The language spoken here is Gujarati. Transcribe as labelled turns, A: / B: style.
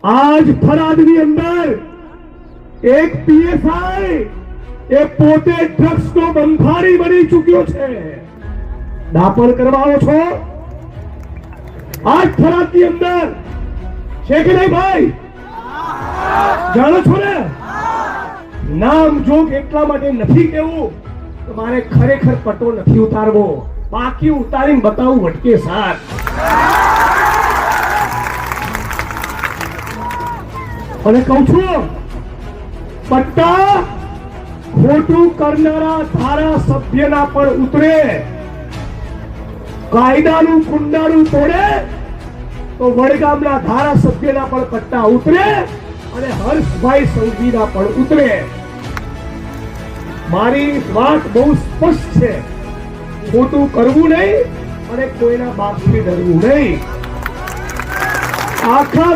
A: આજ થરાદની અંદર એક પીએસઆઈ એ પોતે ડ્રગ્સનો બંધારી બની ચૂક્યો છે. દાપણ કરવાઓ છો આજ થરાદની અંદર છે કે નહીં ભાઈ? જાણો છો ને? નામ જોગ એટલા માટે નથી કેવું તો મારે ખરેખર પટો નથી ઉતારવો, બાકી ઉતારીને બતાવું વટકે સાથ. અને કહું છું પટ્ટા ખોટું કરનારા ધારાસભ્યના પણ ઉતરે, કાયદાનું કુંડાળું તોડે તો વડગામના ધારાસભ્યના પણ પટ્ટા ઉતરે અને હર્ષભાઈ સંઘવીના પણ ઉતરે. મારી વાત બહુ સ્પષ્ટ છે, ખોટું કરવું નહીં અને કોઈના બાપથી ડરવું નહીં. આખા